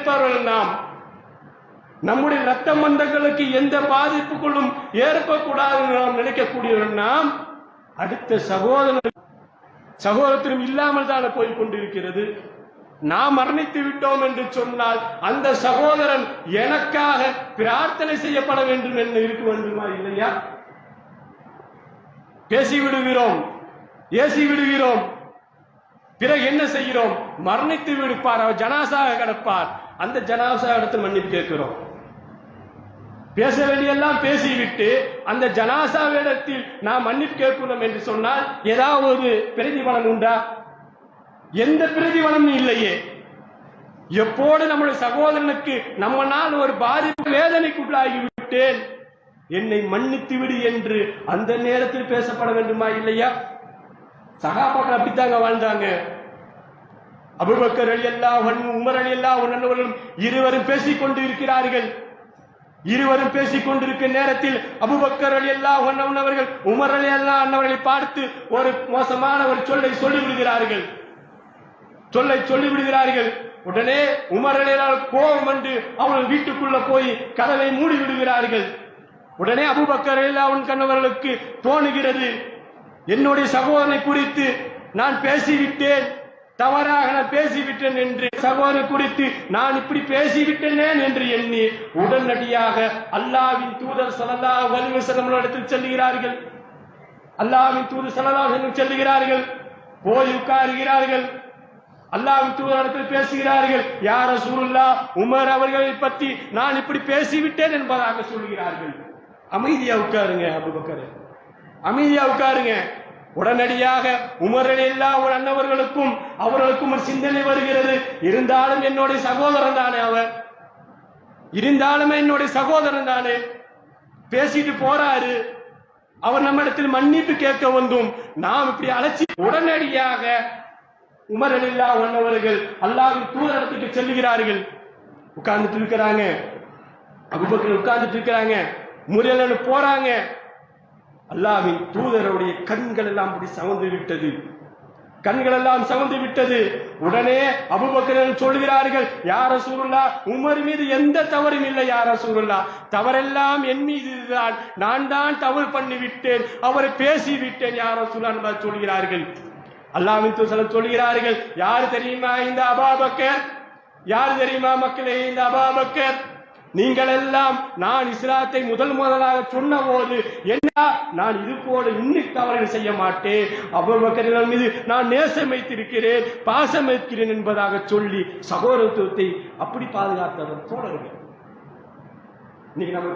இருப்பவர்கள் நாம். நம்முடைய ரத்த மந்தங்களுக்கு எந்த பாதிப்புகளும் ஏற்படக்கூடாது நாம் நினைக்கக்கூடியவர்கள் நாம். அடுத்த சகோதரத்திலும் இல்லாமல் தான் போய் கொண்டிருக்கிறது. நாம் மரணித்து விட்டோம் என்று சொன்னால் அந்த சகோதரன் எனக்காக பிரார்த்தனை செய்யப்பட வேண்டும் என்று இருக்க வேண்டுமா இல்லையா? பேசி விடுகிறோம், ஏசி விடுகிறோம், பிறகு என்ன செய்கிறோம்? மரணித்து விடுப்பார், அவர் ஜனாசாக கிடப்பார். அந்த ஜனாசா இடத்தில் மன்னிப்பு கேட்கிறோம். பேச வேண்டியெல்லாம் பேசிவிட்டு அந்த ஜனாசாவிடத்தில் நாம் மன்னிப்பு கேட்கிறோம் என்று சொன்னால் ஏதாவது பிரதிபலன் உண்டா? எந்த பிரதிபலனும் இல்லையே. எப்போது நம்முடைய சகோதரனுக்கு நம்மனால் ஒரு பாதிப்பு வேதனைக்குள்ளாகி விட்டேன், என்னை மன்னித்து விடு என்று அந்த நேரத்தில் பேசப்பட வேண்டுமா இல்லையா? சகாபாக்கள் அப்படித்தாங்க வாழ்ந்தாங்க. அபூபக்கர் ரலியல்லாஹு அன்ஹு, உமர் ரலியல்லாஹு அன்ஹு இருவரும் பேசிக் கொண்டு இருக்கிறார்கள். இருவரும் பேசிக் கொண்டிருக்கிற நேரத்தில் அபூபக்கர் ரலியல்லாஹு அன்ஹு அவர்கள் உமர் ரலியல்லாஹு அன்ஹு அவர்களை பார்த்து ஒரு மோசமான ஒரு சொல்லை சொல்லிவிடுகிறார்கள். உடனே உமர் ரலியல்லாஹு கோபம் வந்து அவர்கள் வீட்டுக்குள்ள போய் கதவை மூடி விடுகிறார்கள். உடனே அபூபக்கர் ரலியல்லாஹு அன்ஹு அவர்களுக்கு தோணுகிறது, என்னுடைய சகோதரனை குறித்து நான் பேசிவிட்டேன், தவறாக நான் பேசிவிட்டேன் என்று, சகோதரன் குறித்து நான் இப்படி பேசிவிட்டேன் என்று எண்ணி உடனடியாக அல்லாஹ்வின் தூதர் ஸல்லல்லாஹு அலைஹி வஸல்லம் இடத்தில் செல்கிறார்கள். அல்லாஹ்வின் தூதர் ஸல்லல்லாஹு அலைஹி வஸல்லம் செல்கிறார்கள். போய் உட்காருகிறார்கள். அல்லாஹ்வின் தூதர் இடத்தில் பேசுகிறார்கள். யா ரசூலுல்லாஹ், உமர் அவர்களை பற்றி நான் இப்படி பேசிவிட்டேன் என்பதாக சொல்கிறார்கள். அமைதியா உட்காருங்க அபூபக்கர், அமைதியா உட்காருங்க. உடனடியாக உமர் ரலியல்லாஹு அன்ஹு அவர்களுக்கும் ஒரு சிந்தனை வருகிறது. இருந்தாலும் என்னுடைய சகோதரன் தானே, அவர் இருந்தாலுமே என்னுடைய சகோதரன் தானே, பேசிட்டு போறாரு, அவர் நம்ம இடத்தில் மன்னிப்பு கேட்க வந்தும் நாம் இப்படி அழைச்சி. உடனடியாக உமர் ரலியல்லாஹு அன்ஹு அவர்கள் அல்லாஹ்வின் தூதரிடத்துக்கு செல்கிறார்கள். உட்கார்ந்துட்டு இருக்கிறாங்க, அபூபக்கர் உட்கார்ந்துட்டு இருக்கிறாங்க, முறையில போறாங்க. அல்லாஹ்வின் தூதருடைய கண்கள் எல்லாம் அப்படி சவந்து விட்டது. உடனே அபூபக்கர் சொல்கிறார்கள், யா ரசூலுல்லாஹ், உமர் மீது எந்த தவறும் இல்லை யா ரசூலுல்லாஹ், தவறெல்லாம் என் மீது தான், நான் தான் தவறு பண்ணிவிட்டேன், அவரை பேசிவிட்டேன் யா ரசூலுல்லாஹ் என்று சொல்கிறார்கள். அல்லாஹ்வின் தூதர் சொல்கிறார்கள், யார் தெரியுமா இந்த அபூபக்கர்? யார் தெரியுமா மக்களே இந்த அபூபக்கர்? நீங்கள் எல்லாம் நான் இஸ்லாத்தை முதலாக சொன்ன போது என்ன, நான் இது போல இன்னும் தவறுகள் செய்ய மாட்டேன், அபூபக்கர் மீது நான் நேசம் வைத்திருக்கிறேன், பாசம் வைக்கிறேன் என்பதாக சொல்லி சகோதரத்துவத்தை அப்படி பாதுகாத்தவர் தோழர்கள். இன்னைக்கு நம்ம